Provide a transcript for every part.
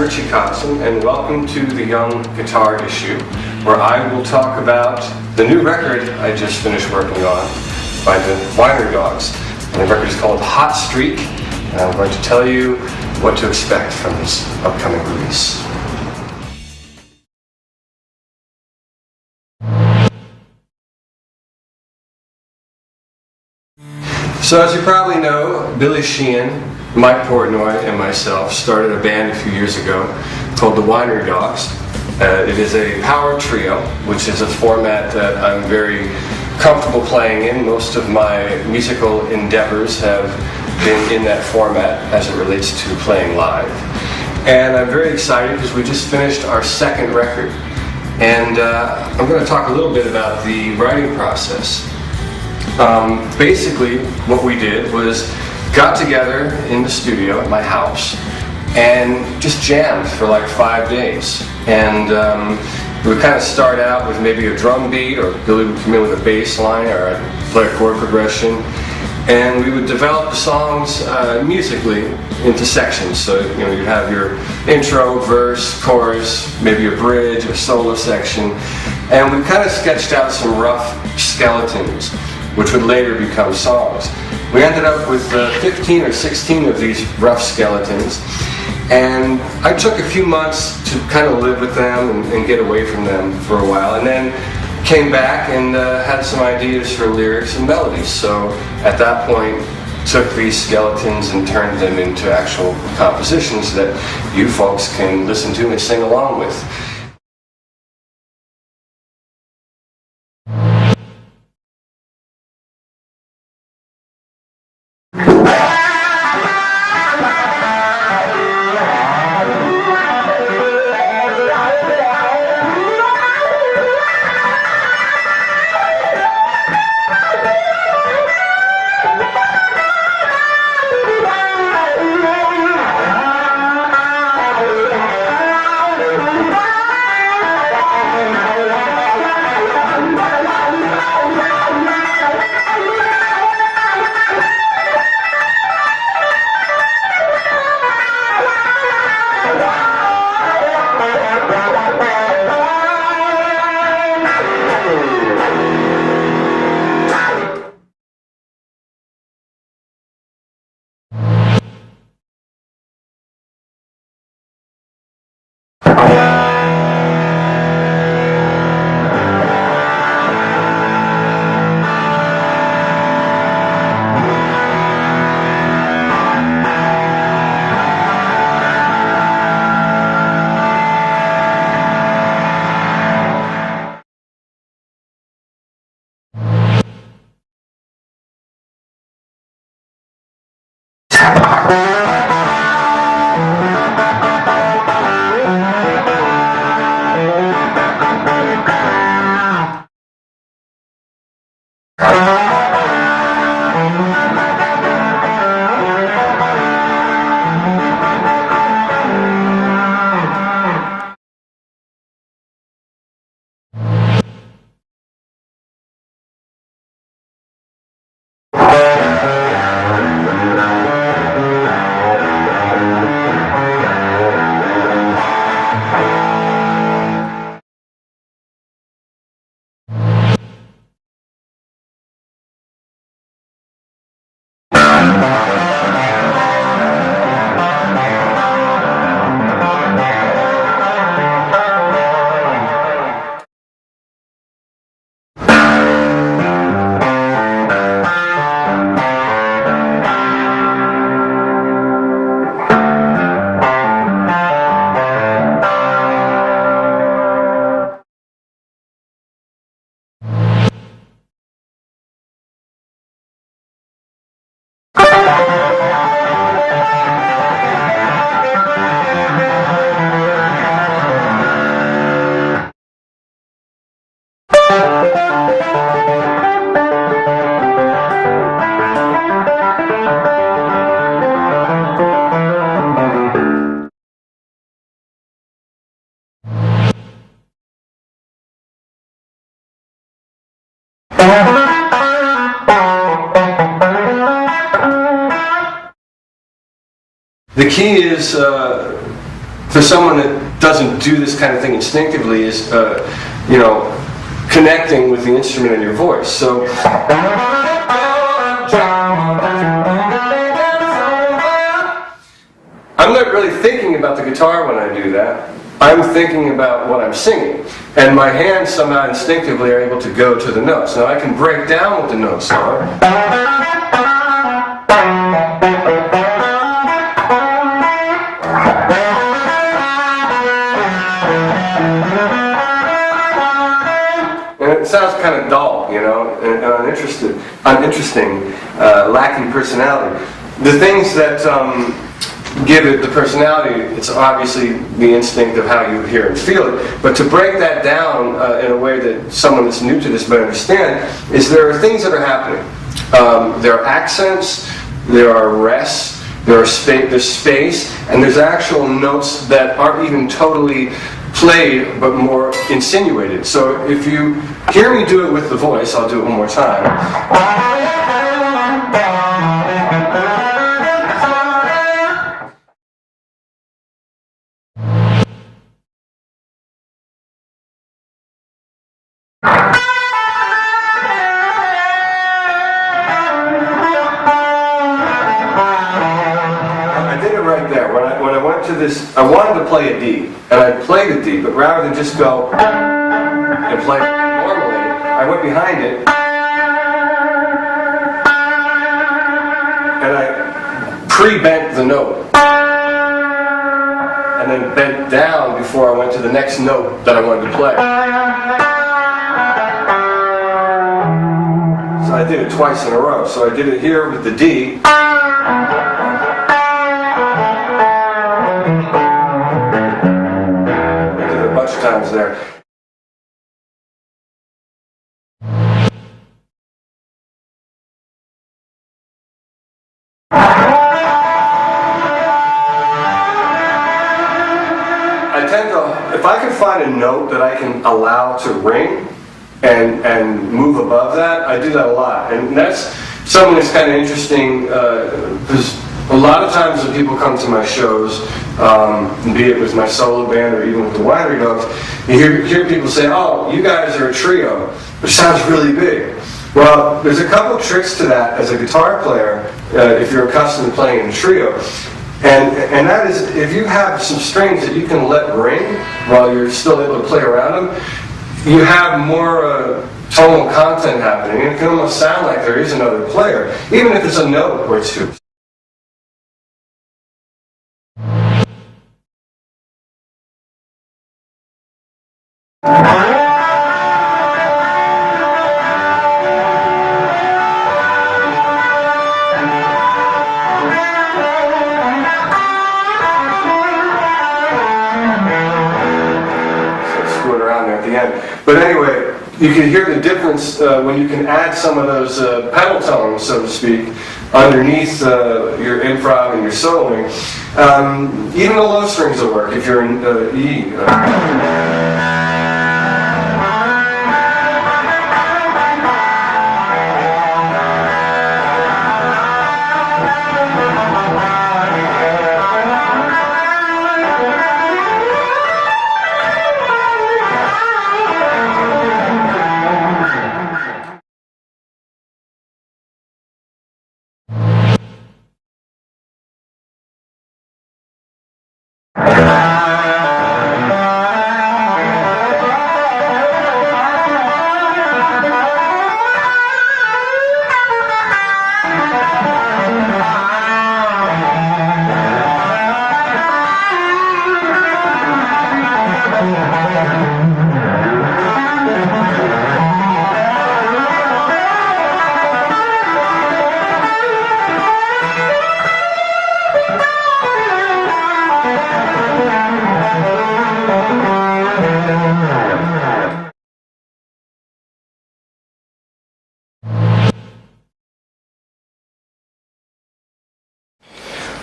Richie Kotzen, and welcome to the Young Guitar Issue, where I will talk about the new record I just finished working on by the Winery Dogs. And the record is called Hot Streak, and I'm going to tell you what to expect from this upcoming release. So as you probably know, Billy Sheehan, Mike Portnoy, and myself started a band a few years ago called the Winery Dogs. It is a power trio, which is a format that I'm very comfortable playing in. Most of my musical endeavors have been in that format as it relates to playing live. And I'm very excited because we just finished our second record. And I'm going to talk a little bit about the writing process. Basically, what we did was got together in the studio at my house and just jammed for like 5 days. And we would kind of start out with maybe a drum beat, or Billy would come in with a bass line, or I'd play a chord progression. And we would develop the songs musically into sections. So you'd have your intro, verse, chorus, maybe a bridge, a solo section. And we kind of sketched out some rough skeletons, which would later become songs. We ended up with 15 or 16 of these rough skeletons, and I took a few months to kind of live with them and get away from them for a while, and then came back and had some ideas for lyrics and melodies. So at that point, took these skeletons and turned them into actual compositions that you folks can listen to and sing along with. The key is for someone that doesn't do this kind of thing instinctively is, you know, connecting with the instrument in your voice. So I'm not really thinking about the guitar when I do that. I'm thinking about what I'm singing. And my hands somehow instinctively are able to go to the notes. Now I can break down what the notes are. And it sounds kind of dull, you know, and uninteresting, lacking personality. The things that give it the personality, it's obviously the instinct of how you hear and feel it. But to break that down in a way that someone that's new to this might understand, is there are things that are happening. There are accents, there are rests, there's space, and there's actual notes that aren't even totally played, but more insinuated. So if you hear me do it with the voice, I'll do it one more time. I wanted to play a D, and I played a D, but rather than just go and play normally, I went behind it, and I pre-bent the note, and then bent down before I went to the next note that I wanted to play. So I did it twice in a row. So I did it here with the D. Times there. I tend to, if I can find a note that I can allow to ring and move above that, I do that a lot. And that's something that's kind of interesting because a lot of times when people come to my shows, be it with my solo band or even with the Winery Dogs, you hear people say, oh, you guys are a trio, which sounds really big. Well, there's a couple tricks to that as a guitar player, if you're accustomed to playing in a trio. And that is, if you have some strings that you can let ring while you're still able to play around them, you have more tonal content happening. And it can almost sound like there is another player, even if it's a note or two. But anyway, you can hear the difference when you can add some of those pedal tones, so to speak, underneath your improv and your soloing. Even the low strings will work if you're in E.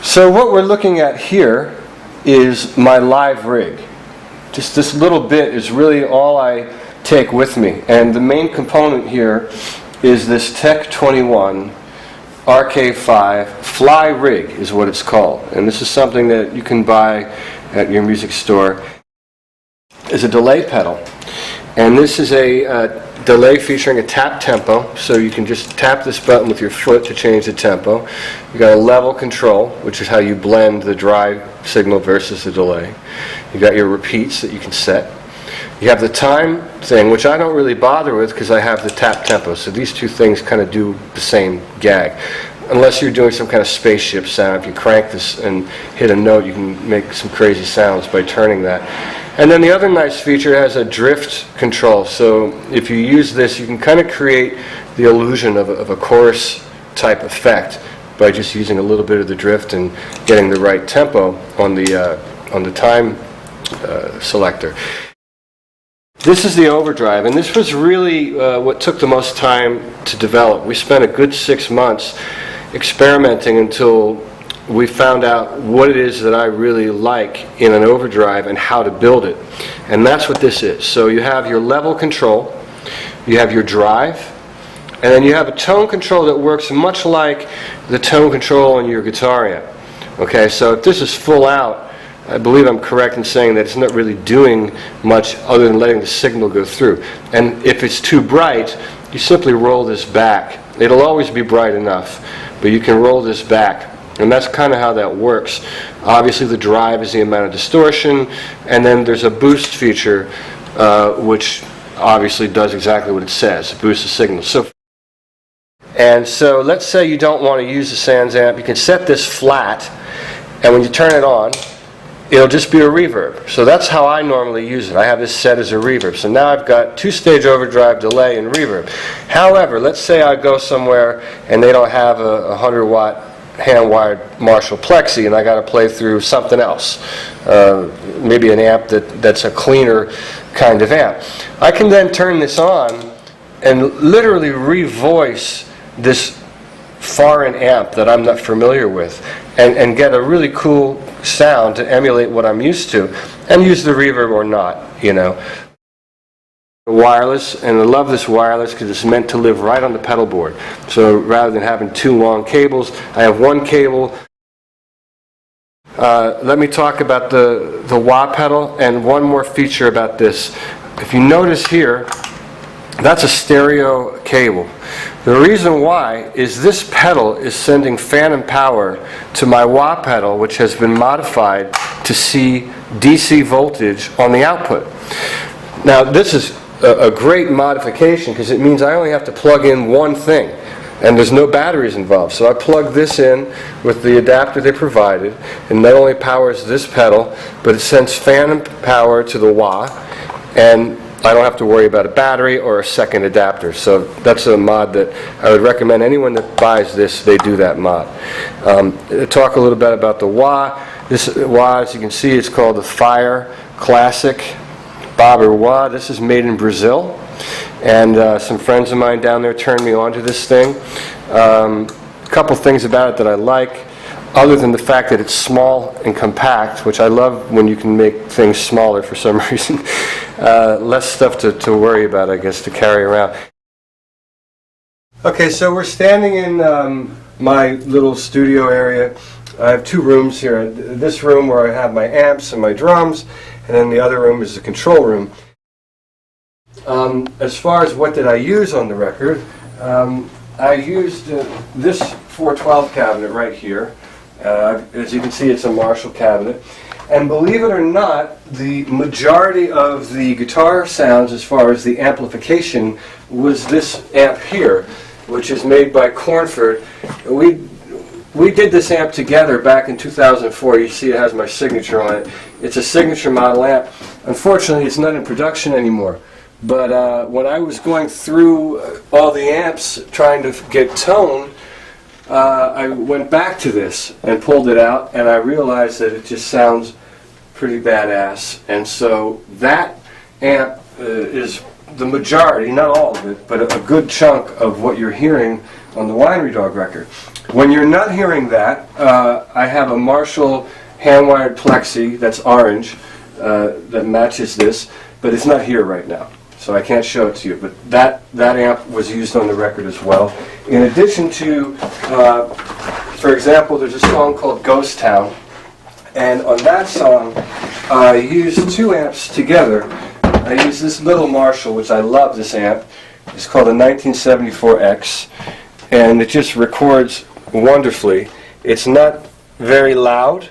So what we're looking at here is my live rig. Just this little bit is really all I take with me. And the main component here is this Tech 21 RK5 Fly Rig is what it's called. And this is something that you can buy at your music store, is a delay pedal. And this is a delay featuring a tap tempo, so you can just tap this button with your foot to change the tempo. You got a level control, which is how you blend the dry signal versus the delay. You got your repeats that you can set. You have the time thing, which I don't really bother with because I have the tap tempo, so these two things kind of do the same gag. Unless you're doing some kind of spaceship sound, if you crank this and hit a note, you can make some crazy sounds by turning that. And then the other nice feature has a drift control, so if you use this, you can kind of create the illusion of a chorus type effect by just using a little bit of the drift and getting the right tempo on the time selector. This is the overdrive, and this was really what took the most time to develop. We spent a good 6 months experimenting until we found out what it is that I really like in an overdrive and how to build it. And that's what this is. So you have your level control, you have your drive, and then you have a tone control that works much like the tone control on your guitar amp. Okay, so if this is full out, I believe I'm correct in saying that it's not really doing much other than letting the signal go through. And if it's too bright, you simply roll this back. It'll always be bright enough, but you can roll this back. And that's kind of how that works. Obviously the drive is the amount of distortion, and then there's a boost feature which obviously does exactly what it says, boosts the signal. So let's say you don't want to use the Sans amp, you can set this flat, and when you turn it on, it'll just be a reverb. So that's how I normally use it. I have this set as a reverb. So now I've got two-stage overdrive, delay, and reverb. However, let's say I go somewhere and they don't have a 100-watt hand-wired Marshall Plexi, and I got to play through something else, maybe an amp that's a cleaner kind of amp. I can then turn this on and literally revoice this foreign amp that I'm not familiar with, and get a really cool sound to emulate what I'm used to, and use the reverb or not, you know. Wireless, and I love this wireless because it's meant to live right on the pedal board. So rather than having two long cables, I have one cable. Let me talk about the wah pedal, and one more feature about this. If you notice here, that's a stereo cable. The reason why is this pedal is sending phantom power to my wah pedal, which has been modified to see DC voltage on the output. Now this is a great modification because it means I only have to plug in one thing, and there's no batteries involved. So I plug this in with the adapter they provided, and not only powers this pedal, but it sends phantom power to the wah, and I don't have to worry about a battery or a second adapter. So that's a mod that I would recommend anyone that buys this, they do that mod. Talk a little bit about the wah. This wah, as you can see, it's called the Fire Classic Bobber wah. This is made in Brazil, and some friends of mine down there turned me on to this thing. A couple things about it that I like, other than the fact that it's small and compact, which I love when you can make things smaller for some reason. Less stuff to worry about, I guess, to carry around. Okay, so we're standing in my little studio area. I have two rooms here. This room where I have my amps and my drums, and then the other room is the control room. As far as what did I use on the record, I used this 412 cabinet right here. As you can see, it's a Marshall cabinet. And believe it or not, the majority of the guitar sounds as far as the amplification was this amp here, which is made by Cornford. We did this amp together back in 2004. You see it has my signature on it. It's a signature model amp. Unfortunately, it's not in production anymore. But when I was going through all the amps trying to get tone, I went back to this and pulled it out, and I realized that it just sounds pretty badass. And so that amp is the majority, not all of it, but a good chunk of what you're hearing on the Winery Dog record. When you're not hearing that, I have a Marshall hand-wired Plexi that's orange that matches this, but it's not here right now, so I can't show it to you. But that amp was used on the record as well. In addition to, for example, there's a song called Ghost Town, And on that song, I used two amps together. I used this little Marshall, which I love this amp. It's called a 1974X, and it just records wonderfully. It's not very loud,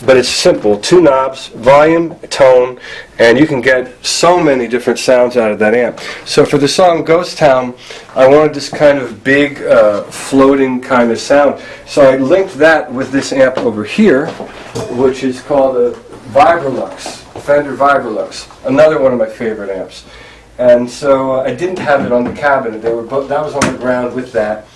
but it's simple. Two knobs, volume, tone, and you can get so many different sounds out of that amp. So for the song Ghost Town, I wanted this kind of big, floating kind of sound. So I linked that with this amp over here, which is called a Vibrolux, Fender Vibrolux, another one of my favorite amps. And so I didn't have it on the cabinet. They were that was on the ground with that.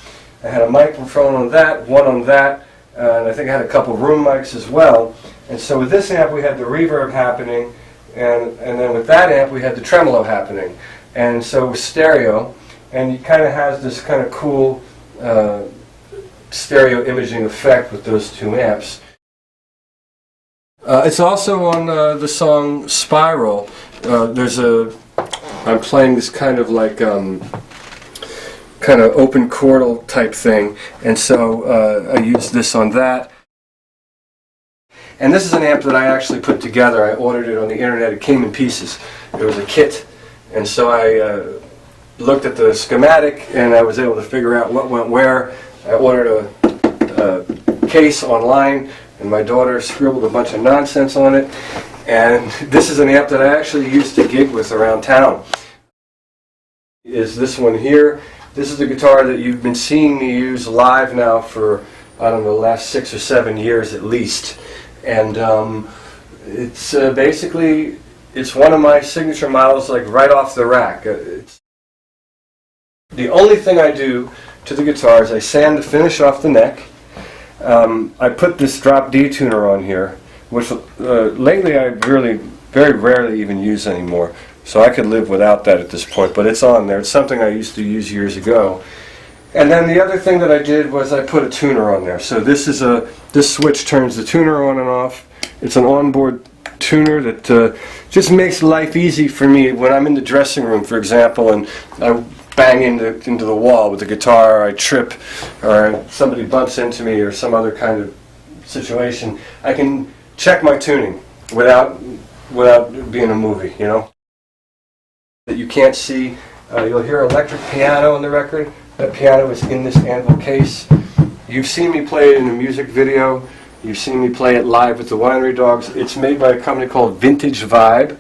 I had a microphone on that, one on that, and I think I had a couple room mics as well. And so with this amp we had the reverb happening, and then with that amp we had the tremolo happening. And so it was stereo, and it kind of has this kind of cool stereo imaging effect with those two amps. It's also on the song Spiral. I'm playing this kind of like kind of open chordal type thing, and so I used this on that. And this is an amp that I actually put together. I ordered it on the internet. It came in pieces. It was a kit, and so I looked at the schematic and I was able to figure out what went where. I ordered a case online, and my daughter scribbled a bunch of nonsense on it. And this is an amp that I actually used to gig with around town. Is this one here. This is the guitar that you've been seeing me use live now for, I don't know, the last 6 or 7 years at least. And it's basically, it's one of my signature models, like right off the rack. The only thing I do to the guitar is I sand the finish off the neck. I put this drop D tuner on here, which lately I really very rarely even use anymore. So I could live without that at this point, but it's on there. It's something I used to use years ago. And then the other thing that I did was I put a tuner on there. So this switch turns the tuner on and off. It's an onboard tuner that just makes life easy for me when I'm in the dressing room, for example, and I bang into the wall with the guitar, or I trip, or somebody bumps into me, or some other kind of situation. I can check my tuning without being a movie, you know. That you can't see. You'll hear electric piano on the record. That piano is in this anvil case. You've seen me play it in a music video. You've seen me play it live with the Winery Dogs. It's made by a company called Vintage Vibe.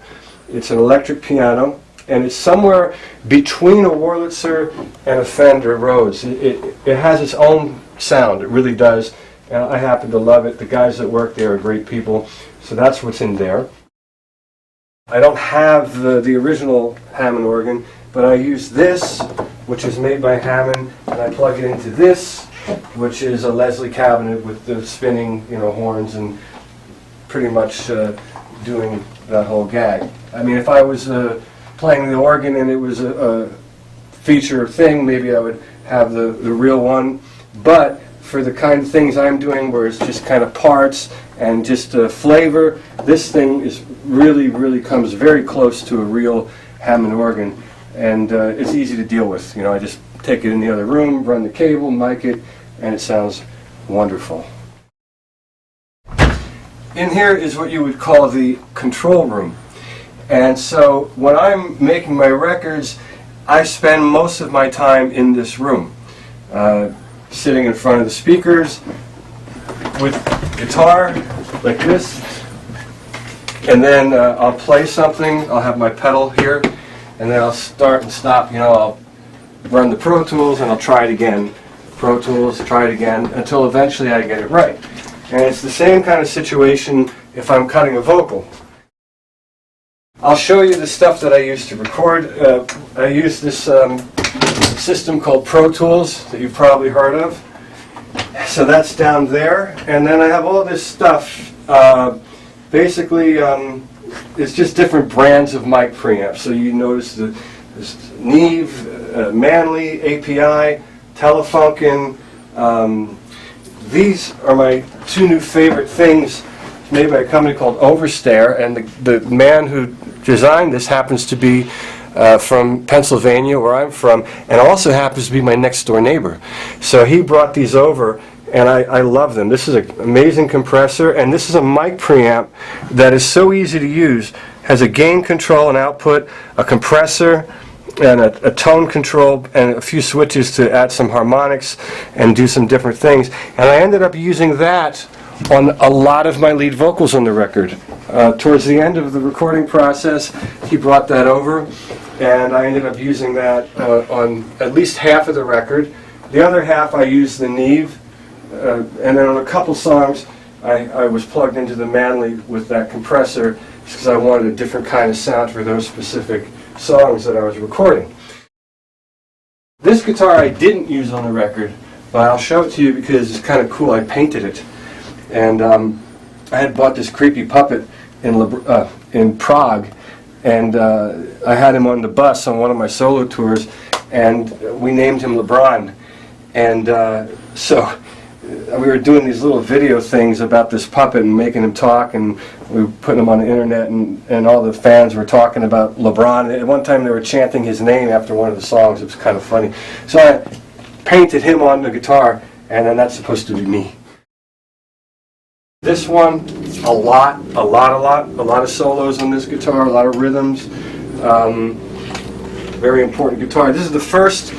It's an electric piano, and it's somewhere between a Wurlitzer and a Fender Rhodes. It has its own sound. It really does. And I happen to love it. The guys that work there are great people. So that's what's in there. I don't have the original Hammond organ, but I use this, which is made by Hammond, and I plug it into this, which is a Leslie cabinet with the spinning, horns, and pretty much doing that whole gag. I mean, if I was playing the organ and it was a feature thing, maybe I would have the real one. But for the kind of things I'm doing, where it's just kind of parts and just flavor, this thing is really comes very close to a real Hammond organ, and it's easy to deal with. I just take it in the other room, run the cable, mic it, and it sounds wonderful. In here is what you would call the control room. And so when I'm making my records, I spend most of my time in this room, sitting in front of the speakers with guitar like this, and then I'll play something. I'll have my pedal here, and then I'll start and stop. I'll run the Pro Tools and I'll try it again. Pro Tools, try it again, until eventually I get it right. And it's the same kind of situation if I'm cutting a vocal. I'll show you the stuff that I use to record. I use this system called Pro Tools that you've probably heard of. So that's down there. And then I have all this stuff. Basically, it's just different brands of mic preamps. So you notice this Neve, Manley, API, Telefunken. These are my two new favorite things, made by a company called Overstare, and the man who designed this happens to be from Pennsylvania, where I'm from, and also happens to be my next door neighbor. So he brought these over, and I love them. This is an amazing compressor, and this is a mic preamp that is so easy to use. Has a gain control and output, a compressor, and a tone control, and a few switches to add some harmonics and do some different things. And I ended up using that on a lot of my lead vocals on the record. Towards the end of the recording process, he brought that over, and I ended up using that on at least half of the record. The other half I used the Neve, and then on a couple songs I was plugged into the Manley with that compressor because I wanted a different kind of sound for those specific songs that I was recording. This guitar I didn't use on the record, but I'll show it to you because it's kind of cool. I painted it, and I had bought this creepy puppet in Prague, and I had him on the bus on one of my solo tours, and we named him LeBron. And so we were doing these little video things about this puppet and making him talk, and we were putting him on the internet, and all the fans were talking about LeBron. At one time they were chanting his name after one of the songs. It was kind of funny. So I painted him on the guitar, and then that's supposed to be me. This one, a lot of solos on this guitar, a lot of rhythms. Very important guitar. This is the first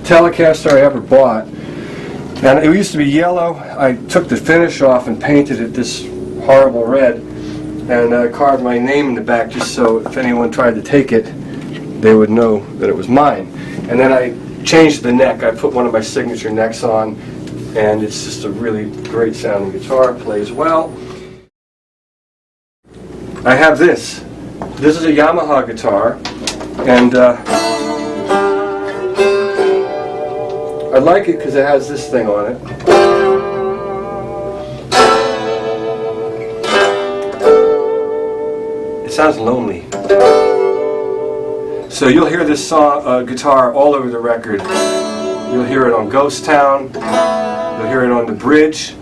Telecaster I ever bought, and it used to be yellow. I took the finish off and painted it this horrible red, and I carved my name in the back just so if anyone tried to take it, they would know that it was mine. And then I changed the neck. I put one of my signature necks on, and it's just a really great sounding guitar. Plays well. I have this. This is a Yamaha guitar, and I like it because it has this thing on it. It sounds lonely. So you'll hear this song, guitar all over the record. You'll hear it on Ghost Town. You'll hear it on the bridge.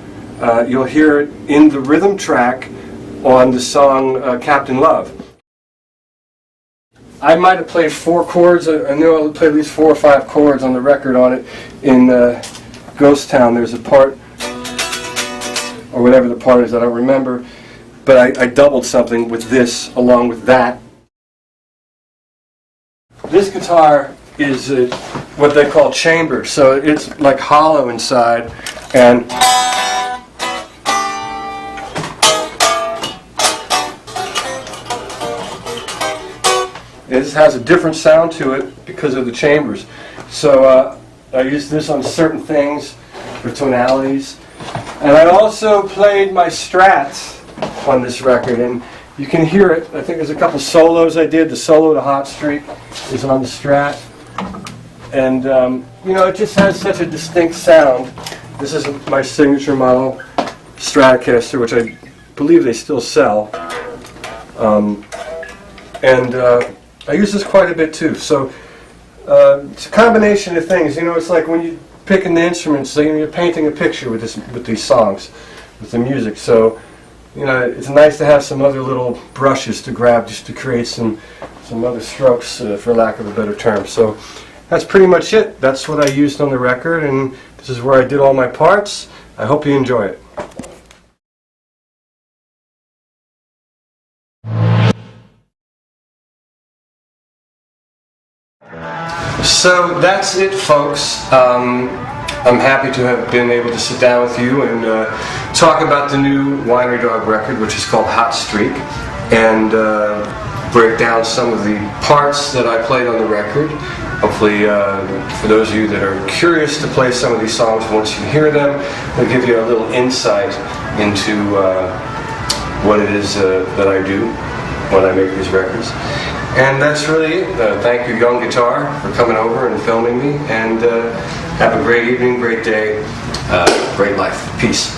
You'll hear it in the rhythm track on the song Captain Love. I might have played 4 chords. I know I played at least 4 or 5 chords on the record on it. In Ghost Town, there's a part, or whatever the part is, I don't remember, but I doubled something with this along with that. This guitar is what they call chamber, so it's like hollow inside, and it has a different sound to it because of the chambers. So I use this on certain things for tonalities. And I also played my Strats on this record, and you can hear it. I think there's a couple solos I did. The solo to Hot Streak is on the Strat. And you know, it just has such a distinct sound. This is my signature model Stratocaster, which I believe they still sell. I use this quite a bit too. So it's a combination of things. You know, it's like when you picking the instruments, so, you know, you're painting a picture with these songs, with the music. So, you know, it's nice to have some other little brushes to grab just to create some other strokes, for lack of a better term. So that's pretty much it. That's what I used on the record, and this is where I did all my parts. I hope you enjoy it. So that's it, folks. I'm happy to have been able to sit down with you and talk about the new Winery Dog record, which is called Hot Streak, and break down some of the parts that I played on the record. Hopefully, for those of you that are curious to play some of these songs once you hear them, it'll give you a little insight into what it is that I do when I make these records. And that's really it. Thank you, Young Guitar, for coming over and filming me. And have a great evening, great day, great life. Peace.